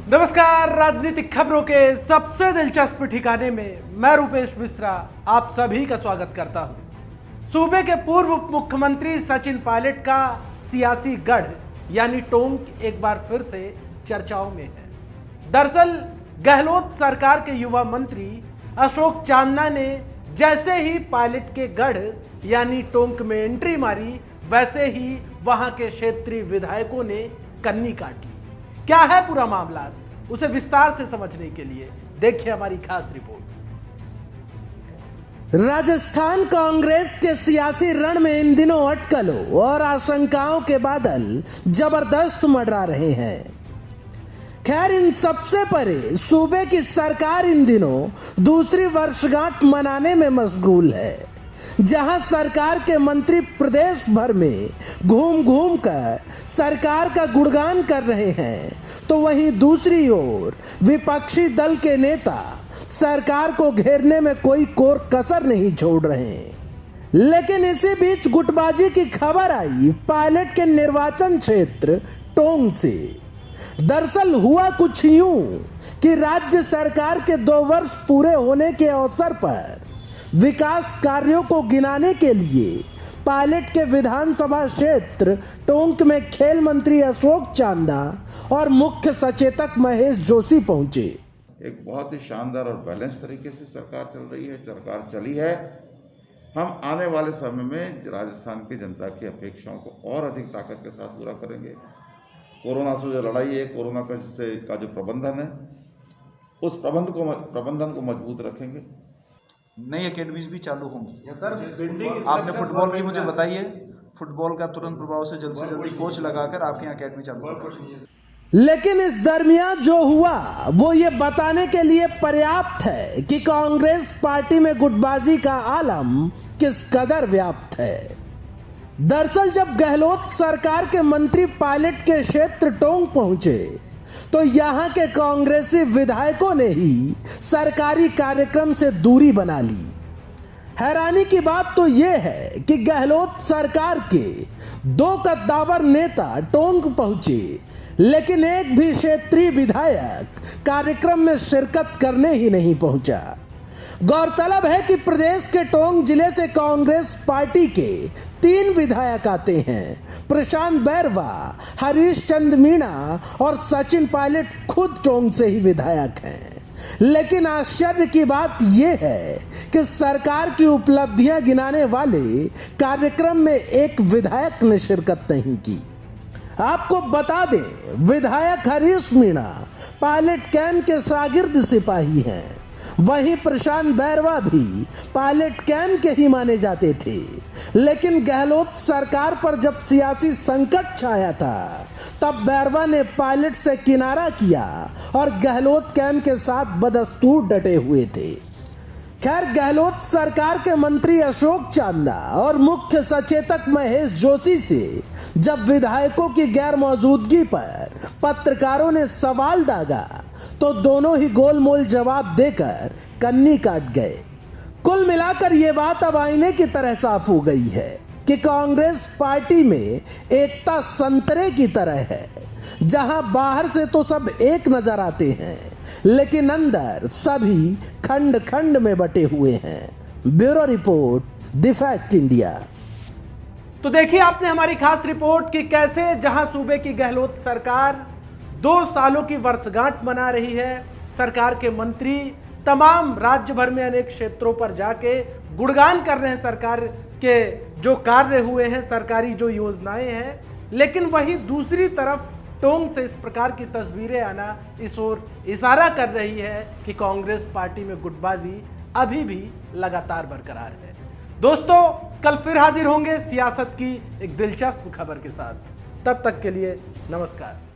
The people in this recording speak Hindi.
नमस्कार। राजनीतिक खबरों के सबसे दिलचस्प ठिकाने में मैं रूपेश मिश्रा आप सभी का स्वागत करता हूं। सूबे के पूर्व उप मुख्यमंत्री सचिन पायलट का सियासी गढ़ यानी टोंक एक बार फिर से चर्चाओं में है। दरअसल गहलोत सरकार के युवा मंत्री अशोक चांदना ने जैसे ही पायलट के गढ़ यानी टोंक में एंट्री मारी, वैसे ही वहां के क्षेत्रीय विधायकों ने कन्नी काट ली। क्या है पूरा मामला, उसे विस्तार से समझने के लिए देखिए हमारी खास रिपोर्ट। राजस्थान कांग्रेस के सियासी रण में इन दिनों अटकलों और आशंकाओं के बादल जबरदस्त मंडरा रहे हैं। खैर, इन सबसे परे सूबे की सरकार इन दिनों दूसरी वर्षगांठ मनाने में मशगूल है। जहां सरकार के मंत्री प्रदेश भर में घूम घूम कर सरकार का गुणगान कर रहे हैं, तो वहीं दूसरी ओर विपक्षी दल के नेता सरकार को घेरने में कोई कोर कसर नहीं छोड़ रहे हैं। लेकिन इसी बीच गुटबाजी की खबर आई पायलट के निर्वाचन क्षेत्र टोंक से। दरअसल हुआ कुछ यूं कि राज्य सरकार के 2 वर्ष पूरे होने के अवसर पर विकास कार्यों को गिनाने के लिए पायलट के विधानसभा क्षेत्र टोंक में खेल मंत्री अशोक चांदा और मुख्य सचेतक महेश जोशी पहुंचे। एक बहुत ही शानदार और बैलेंस तरीके से सरकार चल रही है, सरकार चली है। हम आने वाले समय में राजस्थान की जनता की अपेक्षाओं को और अधिक ताकत के साथ पूरा करेंगे। कोरोना से जो लड़ाई है, कोरोना का जो प्रबंधन है, उस प्रबंधन को मजबूत रखेंगे। नई एकेडमीज भी चालू होंगी। आपने फुटबॉल की मुझे बताइए, फुटबॉल का तुरंत प्रभाव से जल्दी कोच लगाकर आपके यहाँ एकेडमी चालू होगी। लेकिन इस दरमियान जो हुआ वो ये बताने के लिए पर्याप्त है कि कांग्रेस पार्टी में गुटबाजी का आलम किस कदर व्याप्त है। दरअसल जब गहलोत सरकार के मंत्री पायलट के क्षेत्र टोंक पहुंचे तो यहां के कांग्रेसी विधायकों ने ही सरकारी कार्यक्रम से दूरी बना ली। हैरानी की बात तो यह है कि गहलोत सरकार के 2 कद्दावर नेता टोंक पहुंचे, लेकिन एक भी क्षेत्रीय विधायक कार्यक्रम में शिरकत करने ही नहीं पहुंचा। गौरतलब है कि प्रदेश के टोंक जिले से कांग्रेस पार्टी के 3 विधायक आते हैं। प्रशांत बैरवा, हरीश चंद मीणा और सचिन पायलट खुद टोंक से ही विधायक हैं। लेकिन आश्चर्य की बात यह है कि सरकार की उपलब्धियां गिनाने वाले कार्यक्रम में एक विधायक ने शिरकत नहीं की। आपको बता दें, विधायक हरीश मीणा पायलट कैंप के शागिर्द सिपाही हैं। वहीं प्रशांत बैरवा भी पायलट कैंप के ही माने जाते थे। लेकिन गहलोत सरकार पर जब सियासी संकट छाया था, तब बैरवा ने पायलट से किनारा किया और गहलोत कैंप के साथ बदस्तूर डटे हुए थे। खैर, गहलोत सरकार के मंत्री अशोक चांदा और मुख्य सचेतक महेश जोशी से जब विधायकों की गैर मौजूदगी पर पत्रकारों ने सवाल दागा, तो दोनों ही गोलमोल जवाब देकर कन्नी काट गए। कुल मिलाकर ये बात अब आईने की तरह साफ हो गई है कि कांग्रेस पार्टी में एकता संतरे की तरह है, जहां बाहर से तो सब एक नजर आते हैं, लेकिन अंदर सभी खंड खंड में बटे हुए हैं। Bureau report, the fact India. तो देखिए आपने हमारी खास रिपोर्ट कि कैसे जहां सूबे की गहलोत सरकार 2 सालों की वर्षगांठ मना रही है, सरकार के मंत्री तमाम राज्य भर में अनेक क्षेत्रों पर जाके गुणगान कर रहे हैं सरकार के जो कार्य हुए हैं, सरकारी जो योजनाएं हैं, लेकिन वही दूसरी तरफ टोंक से इस प्रकार की तस्वीरें आना इस ओर इशारा कर रही है कि कांग्रेस पार्टी में गुटबाजी अभी भी लगातार बरकरार है। दोस्तों, कल फिर हाजिर होंगे सियासत की एक दिलचस्प खबर के साथ। तब तक के लिए नमस्कार।